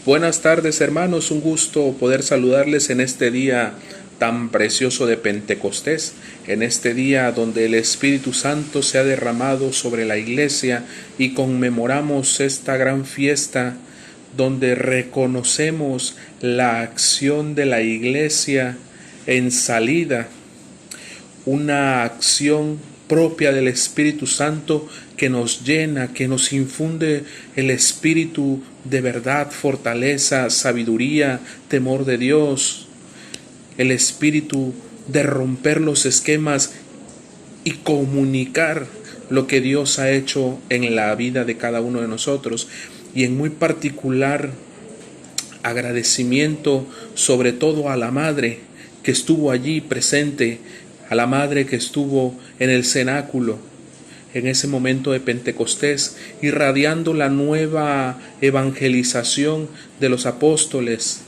Buenas tardes, hermanos, un gusto poder saludarles en este día tan precioso de Pentecostés, en este día donde el Espíritu Santo se ha derramado sobre la iglesia y conmemoramos esta gran fiesta donde reconocemos la acción de la iglesia en salida, una acción propia del Espíritu Santo que nos llena, que nos infunde el espíritu de verdad, fortaleza, sabiduría, temor de Dios, el espíritu de romper los esquemas y comunicar lo que Dios ha hecho en la vida de cada uno de nosotros, y en muy particular agradecimiento sobre todo a la madre que estuvo allí presente, a la madre que estuvo en el cenáculo en ese momento de Pentecostés, irradiando la nueva evangelización de los apóstoles.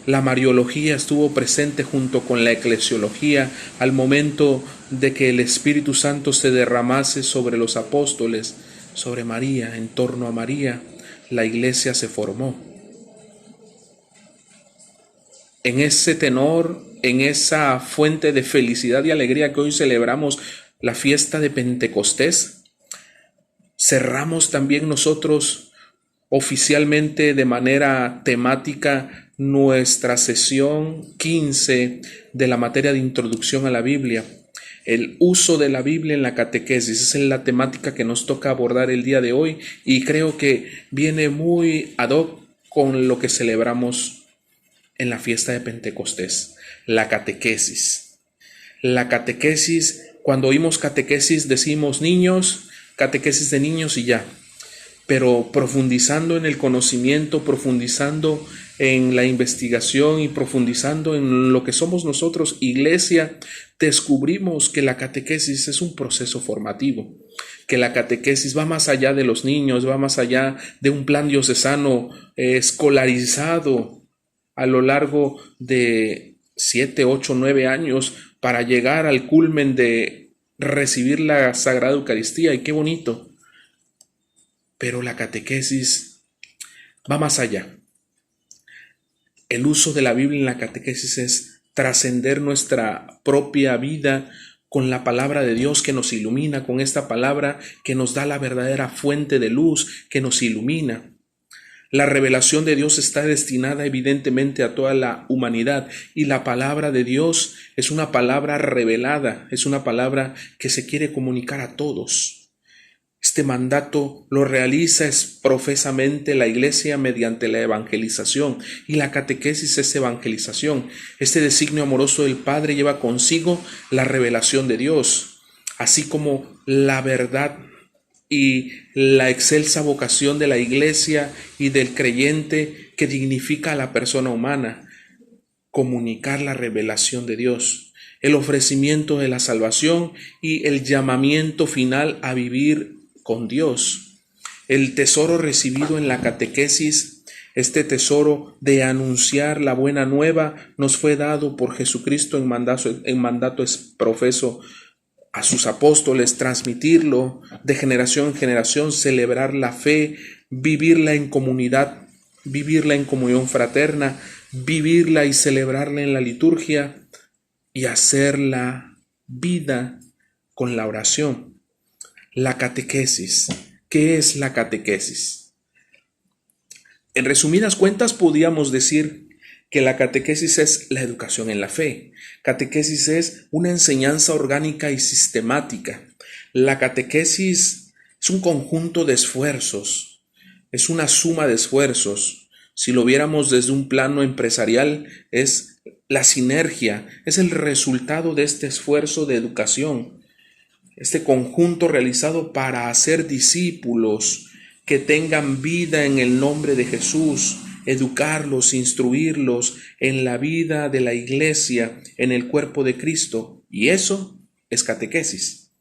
La Mariología estuvo presente junto con la eclesiología al momento de que el Espíritu Santo se derramase sobre los apóstoles, sobre María, en torno a María. La iglesia se formó. En ese tenor, en esa fuente de felicidad y alegría que hoy celebramos la fiesta de Pentecostés, cerramos también nosotros oficialmente de manera temática nuestra sesión 15 de la materia de introducción a la Biblia. El uso de la Biblia en la catequesis es la temática que nos toca abordar el día de hoy, y creo que viene muy ad hoc con lo que celebramos en la fiesta de Pentecostés, la catequesis. La catequesis, cuando oímos catequesis decimos niños, catequesis de niños y ya. Pero profundizando en el conocimiento, profundizando en la investigación y profundizando en lo que somos nosotros, iglesia, descubrimos que la catequesis es un proceso formativo, que la catequesis va más allá de los niños, va más allá de un plan diocesano escolarizado a lo largo de 7, 8, 9 años para llegar al culmen de recibir la Sagrada Eucaristía. Y qué bonito. Pero la catequesis va más allá. El uso de la Biblia en la catequesis es trascender nuestra propia vida con la palabra de Dios que nos ilumina, con esta palabra que nos da la verdadera fuente de luz, que nos ilumina. La revelación de Dios está destinada evidentemente a toda la humanidad, y la palabra de Dios es una palabra revelada, es una palabra que se quiere comunicar a todos. Este mandato lo realiza profesamente la Iglesia mediante la evangelización, y la catequesis es evangelización. Este designio amoroso del Padre lleva consigo la revelación de Dios, así como la verdad y la excelsa vocación de la Iglesia y del creyente que dignifica a la persona humana: comunicar la revelación de Dios, el ofrecimiento de la salvación y el llamamiento final a vivir con Dios. El tesoro recibido en la catequesis, este tesoro de anunciar la buena nueva, nos fue dado por Jesucristo en mandato profeso a sus apóstoles, transmitirlo de generación en generación, celebrar la fe, vivirla en comunidad, vivirla en comunión fraterna, vivirla y celebrarla en la liturgia, y hacerla vida con la oración. La catequesis. ¿Qué es la catequesis? En resumidas cuentas, podríamos decir que la catequesis es la educación en la fe. Catequesis es una enseñanza orgánica y sistemática. La catequesis es un conjunto de esfuerzos, es una suma de esfuerzos. Si lo viéramos desde un plano empresarial, es la sinergia, es el resultado de este esfuerzo de educación, este conjunto realizado para hacer discípulos que tengan vida en el nombre de Jesús, educarlos, instruirlos en la vida de la iglesia, en el cuerpo de Cristo. Y eso es catequesis.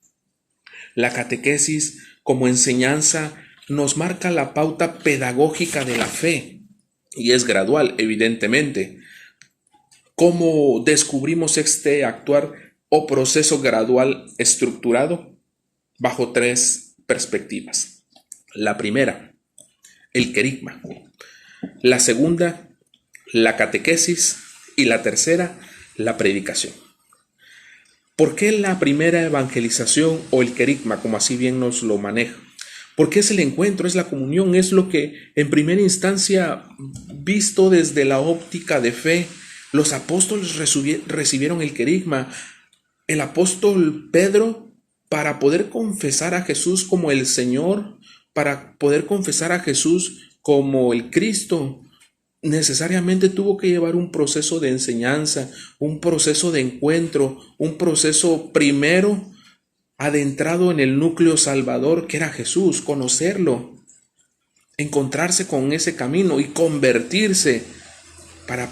La catequesis como enseñanza nos marca la pauta pedagógica de la fe, y es gradual, evidentemente. ¿Cómo descubrimos este actuar o proceso gradual estructurado? Bajo 3 perspectivas. La primera, el querigma. La segunda, la catequesis. Y la tercera, la predicación. ¿Por qué la primera evangelización o el querigma, como así bien nos lo maneja? Porque es el encuentro, es la comunión, es lo que en primera instancia, visto desde la óptica de fe, los apóstoles recibieron el querigma. El apóstol Pedro, para poder confesar a Jesús como el Señor, para poder confesar a Jesús como el Cristo, necesariamente tuvo que llevar un proceso de enseñanza, un proceso de encuentro, un proceso primero adentrado en el núcleo salvador que era Jesús, conocerlo, encontrarse con ese camino y convertirse para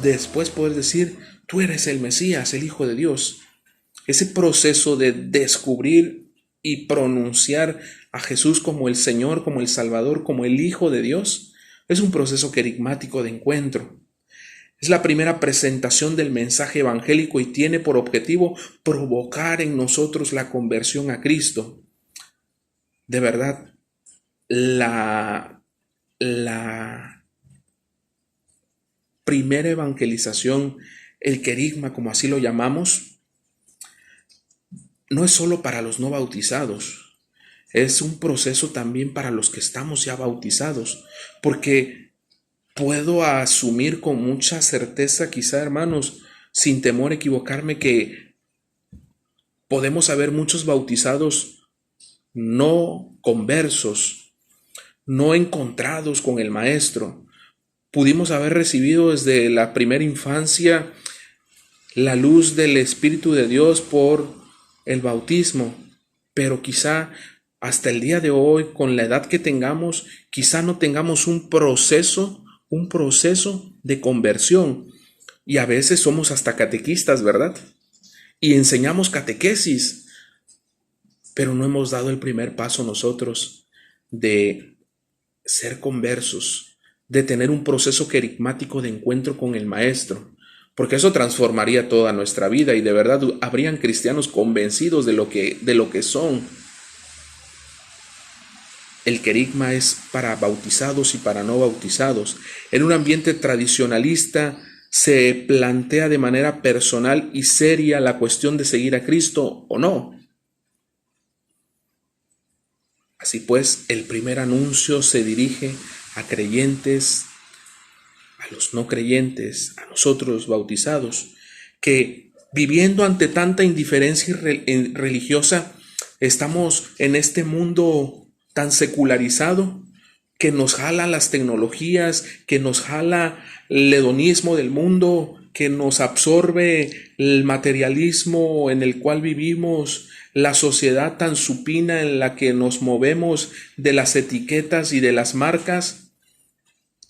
después poder decir, tú eres el Mesías, el Hijo de Dios. Ese proceso de descubrir y pronunciar a Jesús como el Señor, como el Salvador, como el Hijo de Dios, es un proceso querigmático de encuentro. Es la primera presentación del mensaje evangélico y tiene por objetivo provocar en nosotros la conversión a Cristo. De verdad, la primera evangelización, el querigma, como así lo llamamos, no es solo para los no bautizados, es un proceso también para los que estamos ya bautizados, porque puedo asumir con mucha certeza, quizá hermanos, sin temor a equivocarme, que podemos haber muchos bautizados no conversos, no encontrados con el Maestro. Pudimos haber recibido desde la primera infancia la luz del Espíritu de Dios por el bautismo, pero quizá hasta el día de hoy, con la edad que tengamos, quizá no tengamos un proceso de conversión. Y a veces somos hasta catequistas, ¿verdad? Y enseñamos catequesis, pero no hemos dado el primer paso nosotros de ser conversos, de tener un proceso querigmático de encuentro con el Maestro, porque eso transformaría toda nuestra vida y de verdad habrían cristianos convencidos de lo que son. El querigma es para bautizados y para no bautizados. En un ambiente tradicionalista se plantea de manera personal y seria la cuestión de seguir a Cristo o no. Así pues, el primer anuncio se dirige a creyentes, a los no creyentes, a nosotros bautizados, que viviendo ante tanta indiferencia religiosa, estamos en este mundo tan secularizado que nos jala las tecnologías, que nos jala el hedonismo del mundo, que nos absorbe el materialismo en el cual vivimos, la sociedad tan supina en la que nos movemos de las etiquetas y de las marcas,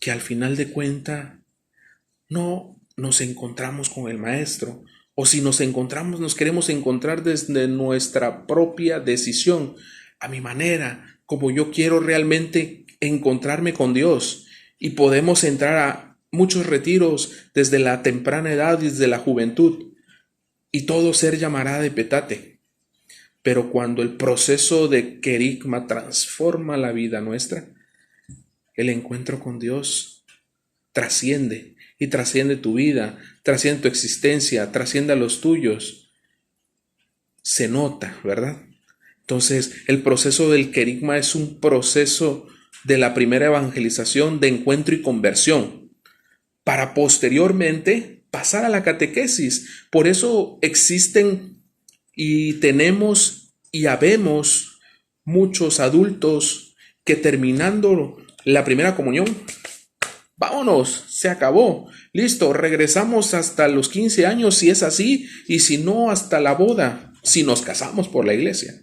que al final de cuentas no nos encontramos con el Maestro, o si nos encontramos, nos queremos encontrar desde nuestra propia decisión, a mi manera, como yo quiero realmente encontrarme con Dios. Y podemos entrar a muchos retiros desde la temprana edad, desde la juventud, y todo ser llamará de petate. Pero cuando el proceso de querigma transforma la vida nuestra, el encuentro con Dios trasciende, y trasciende tu vida, trasciende tu existencia, trasciende a los tuyos. Se nota, ¿verdad? Entonces, el proceso del querigma es un proceso de la primera evangelización de encuentro y conversión, para posteriormente pasar a la catequesis. Por eso existen y tenemos y habemos muchos adultos que terminando la primera comunión, vámonos, se acabó, listo, regresamos hasta los 15 años si es así, y si no, hasta la boda, si nos casamos por la iglesia.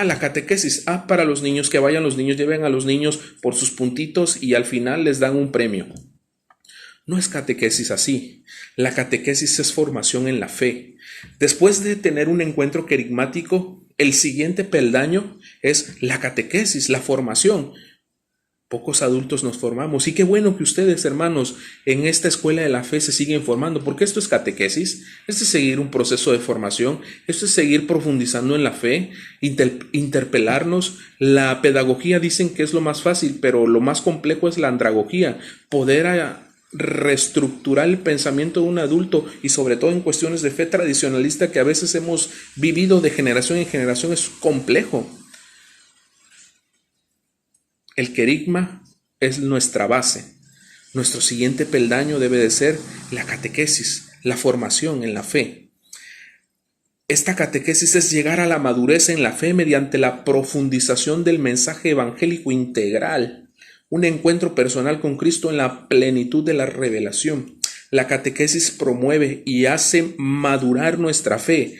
La catequesis. Para los niños, que vayan los niños, lleven a los niños por sus puntitos y al final les dan un premio. No es catequesis así. La catequesis es formación en la fe. Después de tener un encuentro querigmático, el siguiente peldaño es la catequesis, la formación. Pocos adultos nos formamos. Y qué bueno que ustedes, hermanos, en esta escuela de la fe se siguen formando, porque esto es catequesis, esto es seguir un proceso de formación, esto es seguir profundizando en la fe, interpelarnos. La pedagogía dicen que es lo más fácil, pero lo más complejo es la andragogía, poder reestructurar el pensamiento de un adulto, y sobre todo en cuestiones de fe tradicionalista que a veces hemos vivido de generación en generación, es complejo. El querigma es nuestra base. Nuestro siguiente peldaño debe de ser la catequesis, la formación en la fe. Esta catequesis es llegar a la madurez en la fe mediante la profundización del mensaje evangélico integral, un encuentro personal con Cristo en la plenitud de la revelación. La catequesis promueve y hace madurar nuestra fe.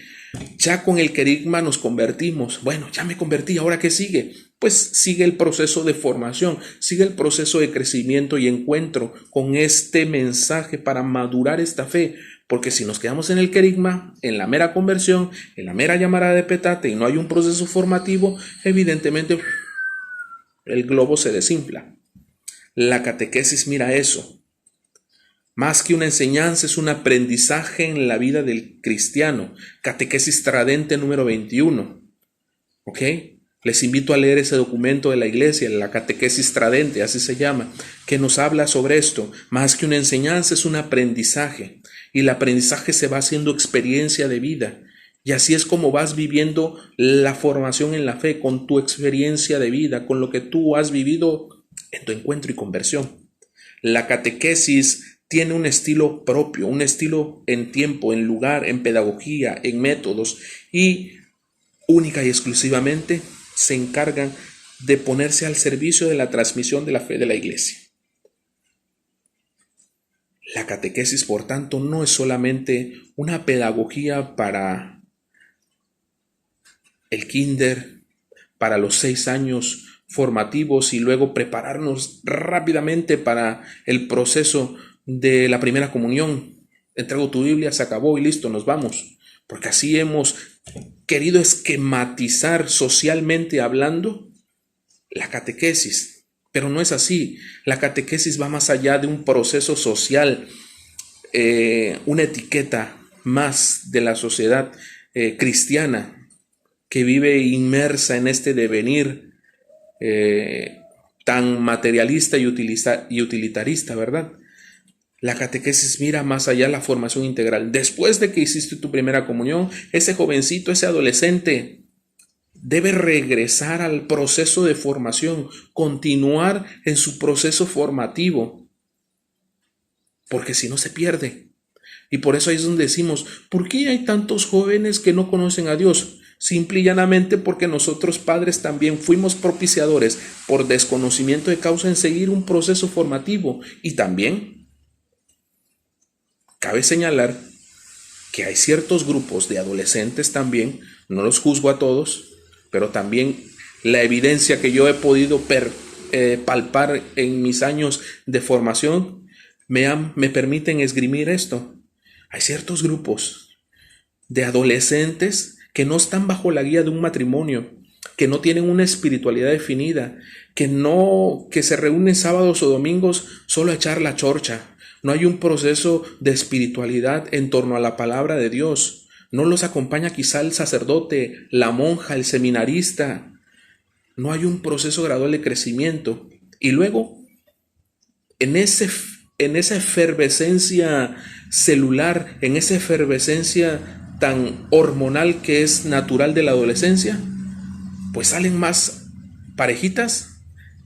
Ya con el querigma nos convertimos. Bueno, ya me convertí, ¿ahora qué sigue? Pues sigue el proceso de formación, sigue el proceso de crecimiento y encuentro con este mensaje para madurar esta fe. Porque si nos quedamos en el querigma, en la mera conversión, en la mera llamada de petate y no hay un proceso formativo, evidentemente el globo se desinfla. La catequesis mira eso. Más que una enseñanza, es un aprendizaje en la vida del cristiano. Catequesis Tradente número 21. ¿Ok? Les invito a leer ese documento de la iglesia, la Catequesis Tradente, así se llama, que nos habla sobre esto. Más que una enseñanza, es un aprendizaje. Y el aprendizaje se va haciendo experiencia de vida. Y así es como vas viviendo la formación en la fe, con tu experiencia de vida, con lo que tú has vivido en tu encuentro y conversión. La catequesis tiene un estilo propio, un estilo en tiempo, en lugar, en pedagogía, en métodos, y única y exclusivamente se encargan de ponerse al servicio de la transmisión de la fe de la iglesia. La catequesis, por tanto, no es solamente una pedagogía para el kinder, para los 6 años formativos y luego prepararnos rápidamente para el proceso de la primera comunión. Entrego tu Biblia, se acabó y listo, nos vamos. Porque así hemos querido esquematizar socialmente hablando la catequesis. Pero no es así. La catequesis va más allá de un proceso social, una etiqueta más de la sociedad cristiana que vive inmersa en este devenir tan materialista y utilitarista, ¿verdad? La catequesis mira más allá la formación integral. Después de que hiciste tu primera comunión, ese jovencito, ese adolescente, debe regresar al proceso de formación, continuar en su proceso formativo, porque si no se pierde. Y por eso ahí es donde decimos, ¿por qué hay tantos jóvenes que no conocen a Dios? Simple y llanamente porque nosotros padres también fuimos propiciadores por desconocimiento de causa en seguir un proceso formativo. Y también cabe señalar que hay ciertos grupos de adolescentes también, no los juzgo a todos, pero también la evidencia que yo he podido palpar en mis años de formación me permiten esgrimir esto. Hay ciertos grupos de adolescentes que no están bajo la guía de un matrimonio, que no tienen una espiritualidad definida, que se reúnen sábados o domingos solo a echar la chorcha. No hay un proceso de espiritualidad en torno a la palabra de Dios. No los acompaña quizá el sacerdote, la monja, el seminarista. No hay un proceso gradual de crecimiento. Y luego, en esa efervescencia celular, en esa efervescencia tan hormonal que es natural de la adolescencia, pues salen más parejitas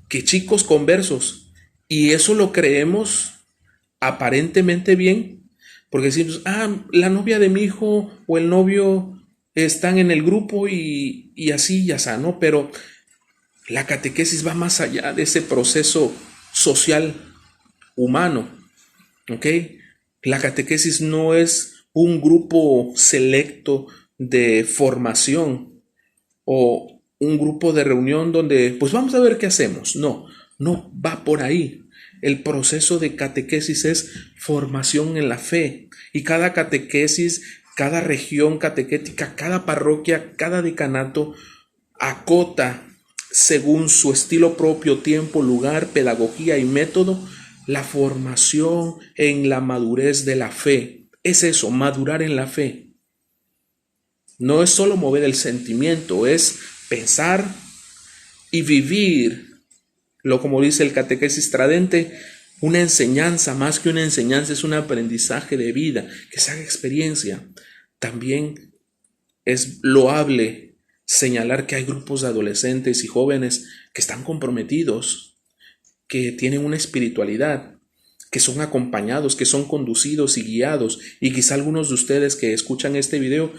que chicos conversos. Y eso lo creemos aparentemente bien, porque decimos, la novia de mi hijo o el novio están en el grupo y así ya está, ¿no? Pero la catequesis va más allá de ese proceso social humano, ¿ok? La catequesis no es un grupo selecto de formación o un grupo de reunión donde, pues vamos a ver qué hacemos. No va por ahí. El proceso de catequesis es formación en la fe, y cada catequesis, cada región catequética, cada parroquia, cada decanato acota según su estilo propio, tiempo, lugar, pedagogía y método, la formación en la madurez de la fe. Es eso, madurar en la fe. No es solo mover el sentimiento, es pensar y vivir, como dice el catequesis Tradente, una enseñanza, más que una enseñanza, es un aprendizaje de vida, que se haga experiencia. También es loable señalar que hay grupos de adolescentes y jóvenes que están comprometidos, que tienen una espiritualidad, que son acompañados, que son conducidos y guiados, y quizá algunos de ustedes que escuchan este video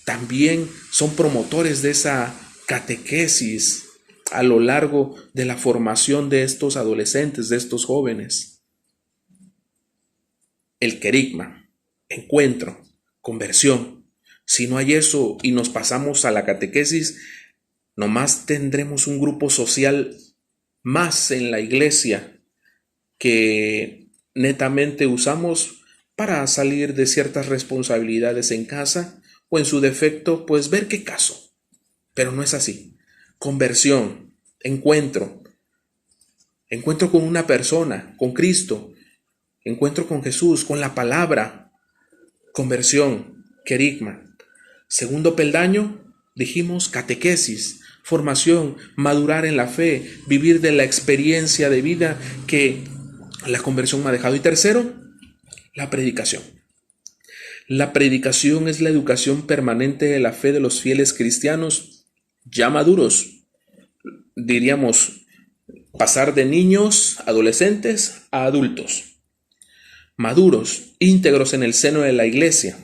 también son promotores de esa catequesis a lo largo de la formación de estos adolescentes, de estos jóvenes. El querigma, encuentro, conversión. Si no hay eso y nos pasamos a la catequesis, nomás tendremos un grupo social más en la iglesia que netamente usamos para salir de ciertas responsabilidades en casa o en su defecto, pues ver qué caso. Pero no es así. Conversión, encuentro con una persona, con Cristo, encuentro con Jesús, con la palabra, conversión, querigma. Segundo peldaño, dijimos catequesis, formación, madurar en la fe, vivir de la experiencia de vida que la conversión me ha dejado. Y tercero, la predicación. La predicación es la educación permanente de la fe de los fieles cristianos ya maduros. Diríamos, pasar de niños, adolescentes a adultos. Maduros, íntegros en el seno de la iglesia.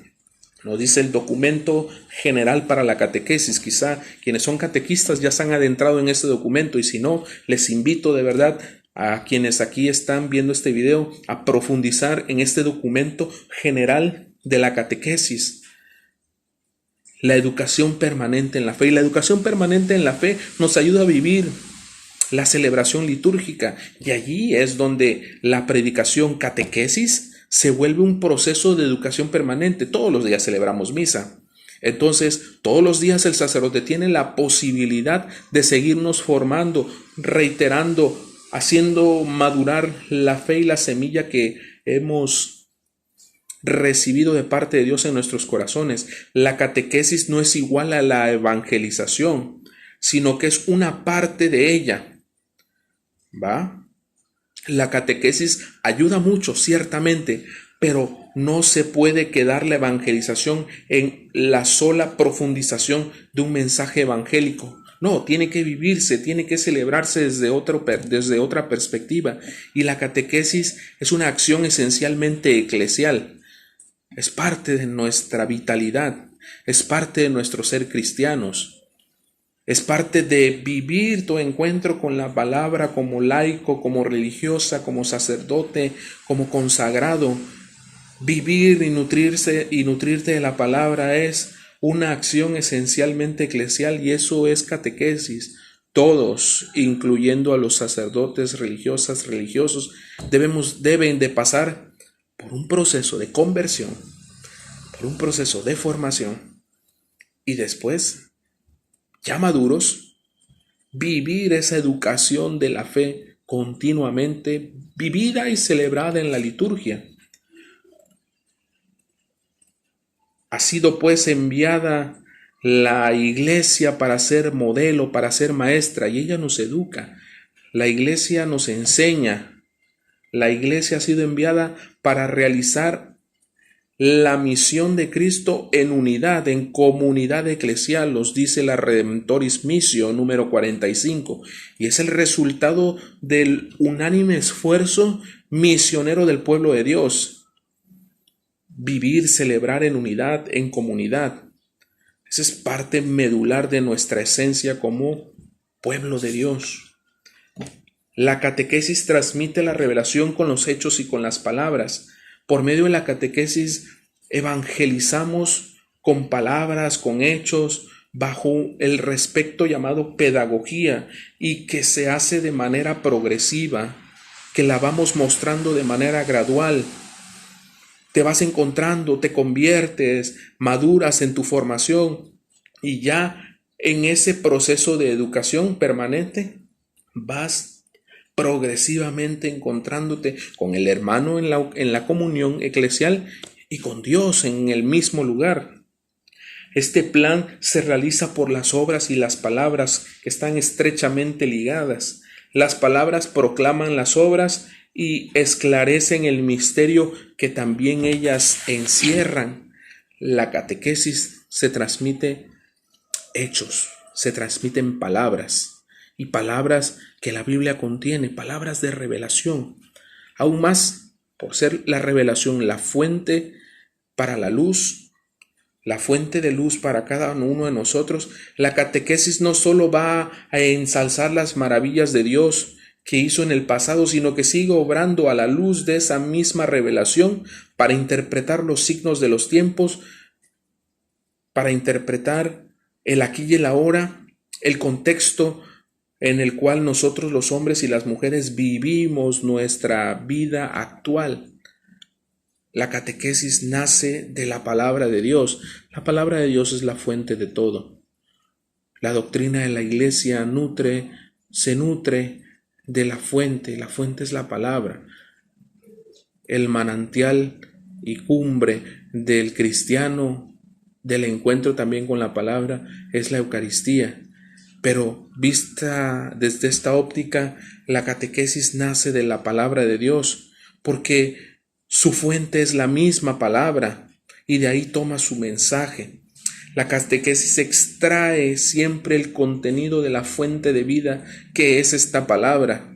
Nos dice el documento general para la catequesis. Quizá quienes son catequistas ya se han adentrado en este documento, y si no, les invito de verdad a quienes aquí están viendo este video a profundizar en este documento general de la catequesis. La educación permanente en la fe. Y la educación permanente en la fe nos ayuda a vivir la celebración litúrgica. Y allí es donde la predicación, catequesis, se vuelve un proceso de educación permanente. Todos los días celebramos misa. Entonces, todos los días el sacerdote tiene la posibilidad de seguirnos formando, reiterando, haciendo madurar la fe y la semilla que hemos recibido de parte de Dios en nuestros corazones. La catequesis no es igual a la evangelización, sino que es una parte de ella. ¿Va? La catequesis ayuda mucho, ciertamente, pero no se puede quedar la evangelización en la sola profundización de un mensaje evangélico. No, tiene que vivirse, tiene que celebrarse desde otra perspectiva. Y la catequesis es una acción esencialmente eclesial. Es parte de nuestra vitalidad, es parte de nuestro ser cristianos. Es parte de vivir tu encuentro con la palabra como laico, como religiosa, como sacerdote, como consagrado. Vivir y nutrirte de la palabra es una acción esencialmente eclesial, y eso es catequesis. Todos, incluyendo a los sacerdotes, religiosas, religiosos, deben de pasar por un proceso de conversión, por un proceso de formación, y después, ya maduros, vivir esa educación de la fe continuamente, vivida y celebrada en la liturgia. Ha sido pues enviada la iglesia para ser modelo, para ser maestra, y ella nos educa. La iglesia nos enseña. La iglesia ha sido enviada para realizar la misión de Cristo en unidad, en comunidad eclesial, nos dice la Redemptoris Missio número 45, y es el resultado del unánime esfuerzo misionero del pueblo de Dios. Vivir, celebrar en unidad, en comunidad. Esa es parte medular de nuestra esencia como pueblo de Dios. La catequesis transmite la revelación con los hechos y con las palabras. Por medio de la catequesis evangelizamos con palabras, con hechos, bajo el respecto llamado pedagogía, y que se hace de manera progresiva, que la vamos mostrando de manera gradual. Te vas encontrando, te conviertes, maduras en tu formación, y ya en ese proceso de educación permanente, vas progresivamente encontrándote con el hermano en la comunión eclesial y con Dios en el mismo lugar. Este plan se realiza por las obras y las palabras que están estrechamente ligadas. Las palabras proclaman las obras y esclarecen el misterio que también ellas encierran. La catequesis se transmite hechos, se transmiten palabras y palabras que la Biblia contiene, palabras de revelación. Aún más, por ser la revelación la fuente para la luz, la fuente de luz para cada uno de nosotros, la catequesis no solo va a ensalzar las maravillas de Dios que hizo en el pasado, sino que sigue obrando a la luz de esa misma revelación para interpretar los signos de los tiempos, para interpretar el aquí y el ahora, el contexto en el cual nosotros los hombres y las mujeres vivimos nuestra vida actual. La catequesis nace de la palabra de Dios. La palabra de Dios es la fuente de todo. La doctrina de la Iglesia se nutre de la fuente. La fuente es la palabra. El manantial y cumbre del cristiano, del encuentro también con la palabra, es la Eucaristía. Pero vista desde esta óptica, la catequesis nace de la palabra de Dios, porque su fuente es la misma palabra y de ahí toma su mensaje. La catequesis extrae siempre el contenido de la fuente de vida que es esta palabra,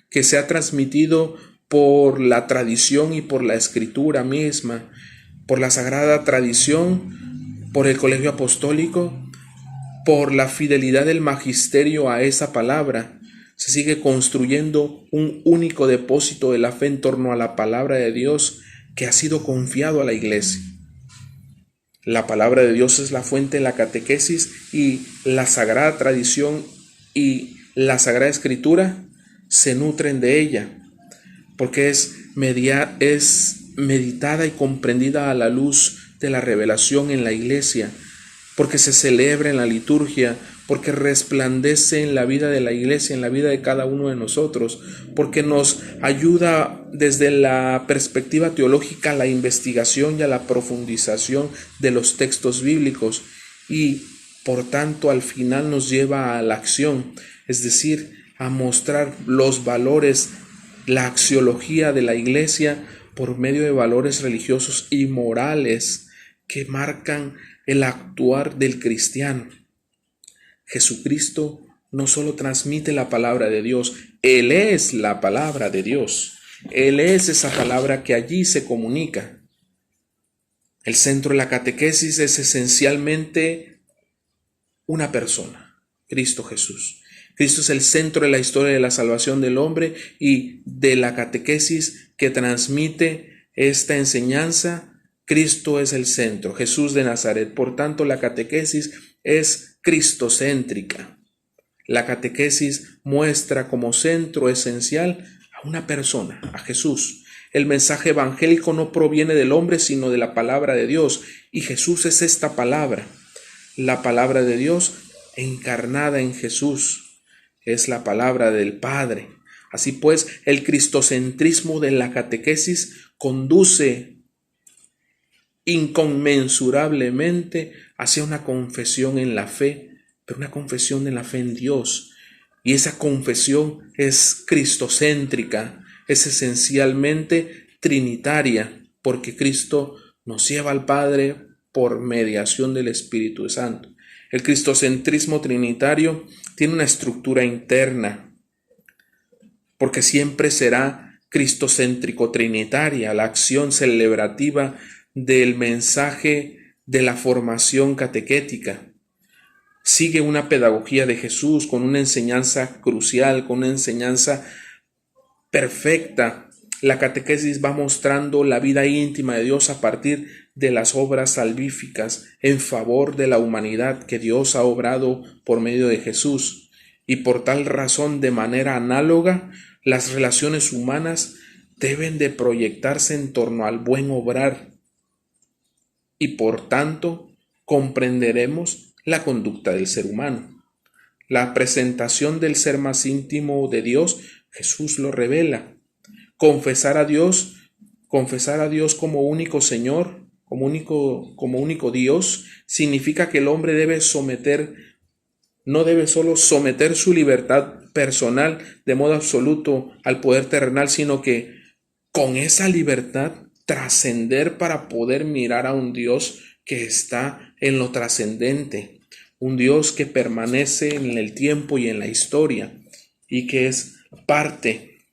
que se ha transmitido por la tradición y por la escritura misma, por la sagrada tradición, por el colegio apostólico, por la fidelidad del magisterio a esa palabra. Se sigue construyendo un único depósito de la fe en torno a la palabra de Dios que ha sido confiado a la Iglesia. La palabra de Dios es la fuente de la catequesis y la sagrada tradición y la sagrada escritura se nutren de ella, porque es meditada y comprendida a la luz de la revelación en la Iglesia, porque se celebra en la liturgia, porque resplandece en la vida de la Iglesia, en la vida de cada uno de nosotros, porque nos ayuda desde la perspectiva teológica a la investigación y a la profundización de los textos bíblicos y por tanto al final nos lleva a la acción, es decir, a mostrar los valores, la axiología de la Iglesia por medio de valores religiosos y morales que marcan el actuar del cristiano. Jesucristo no solo transmite la palabra de Dios, Él es la palabra de Dios. Él es esa palabra que allí se comunica. El centro de la catequesis es esencialmente una persona, Cristo Jesús. Cristo es el centro de la historia de la salvación del hombre y de la catequesis que transmite esta enseñanza. Cristo es el centro, Jesús de Nazaret. Por tanto, la catequesis es cristocéntrica. La catequesis muestra como centro esencial a una persona, a Jesús. El mensaje evangélico no proviene del hombre, sino de la palabra de Dios. Y Jesús es esta palabra. La palabra de Dios encarnada en Jesús. Es la palabra del Padre. Así pues, el cristocentrismo de la catequesis conduce inconmensurablemente hacia una confesión en la fe, pero una confesión en la fe en Dios. Y esa confesión es cristocéntrica, es esencialmente trinitaria, porque Cristo nos lleva al Padre por mediación del Espíritu Santo. El cristocentrismo trinitario tiene una estructura interna, porque siempre será cristocéntrico trinitaria, la acción celebrativa del mensaje de la formación catequética. Sigue una pedagogía de Jesús con una enseñanza crucial, con una enseñanza perfecta. La catequesis va mostrando la vida íntima de Dios a partir de las obras salvíficas en favor de la humanidad que Dios ha obrado por medio de Jesús. Y por tal razón, de manera análoga, las relaciones humanas deben de proyectarse en torno al buen obrar. Y por tanto, comprenderemos la conducta del ser humano. La presentación del ser más íntimo de Dios, Jesús lo revela. Confesar a Dios como único Señor, como único Dios, significa que el hombre no debe solo someter su libertad personal de modo absoluto al poder terrenal, sino que con esa libertad trascender para poder mirar a un Dios que está en lo trascendente, un Dios que permanece en el tiempo y en la historia y que es parte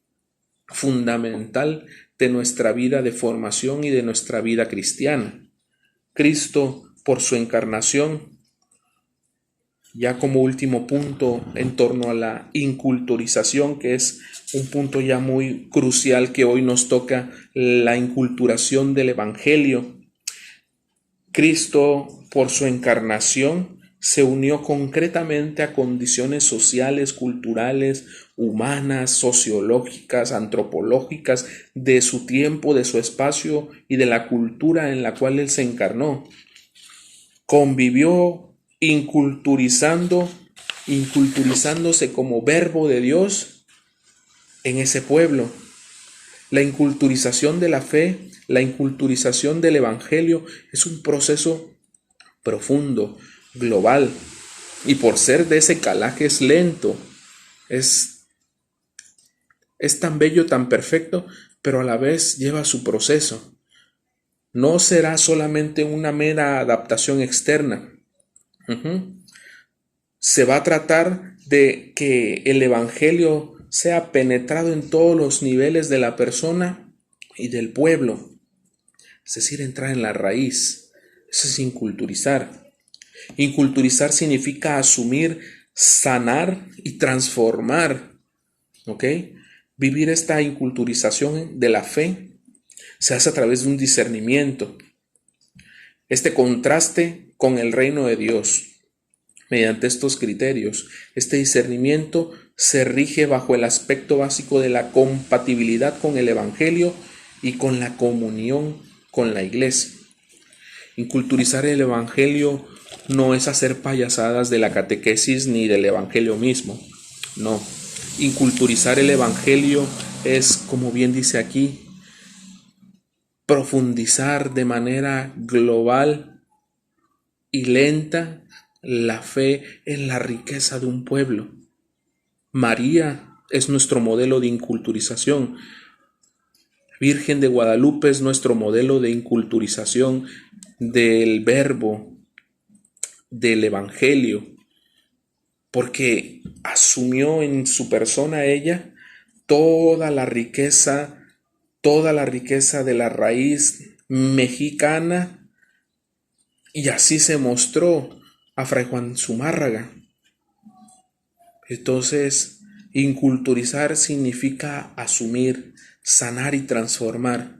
fundamental de nuestra vida de formación y de nuestra vida cristiana. Cristo, por su encarnación, ya como último punto en torno a la inculturización, que es un punto ya muy crucial que hoy nos toca, la inculturación del Evangelio. Cristo, por su encarnación, se unió concretamente a condiciones sociales, culturales, humanas, sociológicas, antropológicas de su tiempo, de su espacio y de la cultura en la cual él se encarnó. Convivió inculturizándose como verbo de Dios en ese pueblo. La inculturización de la fe, la inculturización del Evangelio es un proceso profundo, global, y por ser de ese calaje es lento, es tan bello, tan perfecto, pero a la vez lleva su proceso. No será solamente una mera adaptación externa. Se va a tratar de que el Evangelio sea penetrado en todos los niveles de la persona y del pueblo. Es decir, entrar en la raíz. Eso es inculturizar. Inculturizar significa asumir, sanar y transformar. ¿Ok? Vivir esta inculturización de la fe se hace a través de un discernimiento. Este contraste con el reino de Dios. Mediante estos criterios, este discernimiento se rige bajo el aspecto básico de la compatibilidad con el Evangelio y con la comunión con la Iglesia. Inculturizar el Evangelio no es hacer payasadas de la catequesis ni del Evangelio mismo. No. Inculturizar el Evangelio es, como bien dice aquí, profundizar de manera global y lenta la fe en la riqueza de un pueblo. María es nuestro modelo de inculturización. Virgen de Guadalupe es nuestro modelo de inculturización del verbo, del Evangelio, porque asumió en su persona ella toda la riqueza de la raíz mexicana, y así se mostró a Fray Juan Zumárraga. Entonces, inculturizar significa asumir, sanar y transformar.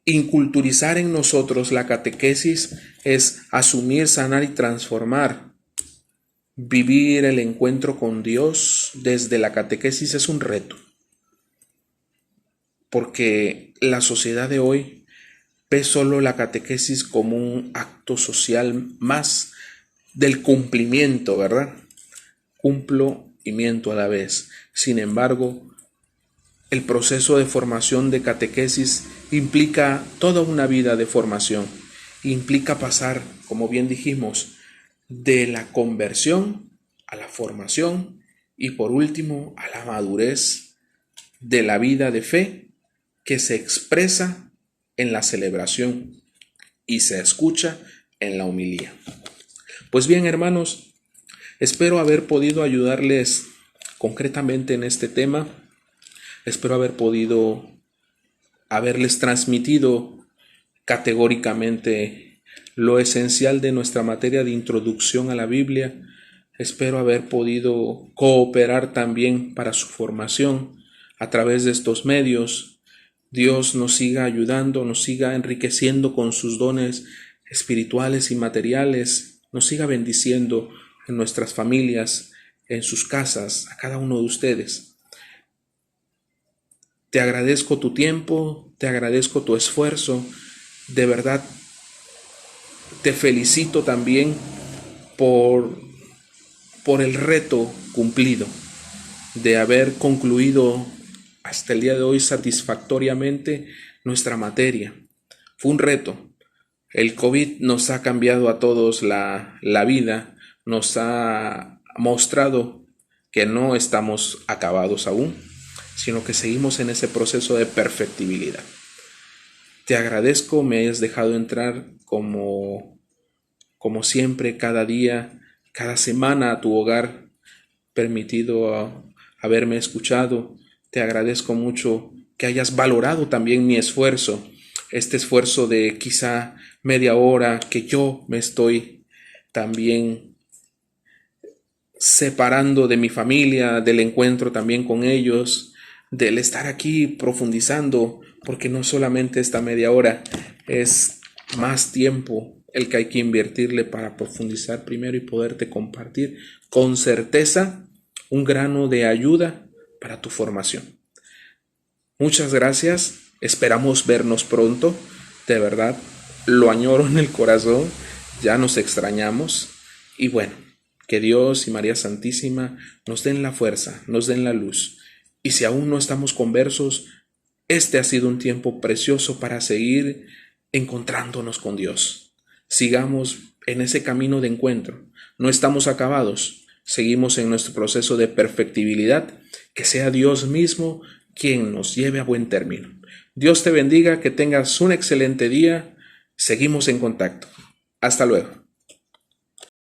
Inculturizar en nosotros la catequesis es asumir, sanar y transformar. Vivir el encuentro con Dios desde la catequesis es un reto, porque la sociedad de hoy ve solo la catequesis como un acto social más del cumplimiento, ¿verdad? Cumplo y miento a la vez. Sin embargo, el proceso de formación de catequesis implica toda una vida de formación. Implica pasar, como bien dijimos, de la conversión a la formación y por último a la madurez de la vida de fe que se expresa en la celebración y se escucha en la homilía. Pues bien, hermanos, espero haber podido ayudarles concretamente en este tema. Espero haber podido haberles transmitido categóricamente lo esencial de nuestra materia de introducción a la Biblia. Espero haber podido cooperar también para su formación a través de estos medios. Dios nos siga ayudando, nos siga enriqueciendo con sus dones espirituales y materiales, nos siga bendiciendo en nuestras familias, en sus casas, a cada uno de ustedes. Te agradezco tu tiempo, te agradezco tu esfuerzo, de verdad te felicito también por, por el reto cumplido de haber concluido hasta el día de hoy satisfactoriamente nuestra materia. Fue un reto. El COVID nos ha cambiado a todos la vida, nos ha mostrado que no estamos acabados aún, sino que seguimos en ese proceso de perfectibilidad. Te agradezco, me hayas dejado entrar como siempre, cada día, cada semana a tu hogar, permitido haberme escuchado. Te agradezco mucho que hayas valorado también mi esfuerzo, este esfuerzo de quizá media hora que yo me estoy también separando de mi familia, del encuentro también con ellos, del estar aquí profundizando, porque no solamente esta media hora, es más tiempo el que hay que invertirle para profundizar primero y poderte compartir con certeza un grano de ayuda para tu formación. Muchas gracias, esperamos vernos pronto, de verdad, lo añoro en el corazón, ya nos extrañamos y bueno, que Dios y María Santísima nos den la fuerza, nos den la luz. Y si aún no estamos conversos, este ha sido un tiempo precioso para seguir encontrándonos con Dios. Sigamos en ese camino de encuentro. No estamos acabados, seguimos en nuestro proceso de perfectibilidad. Que sea Dios mismo quien nos lleve a buen término. Dios te bendiga, que tengas un excelente día. Seguimos en contacto. Hasta luego.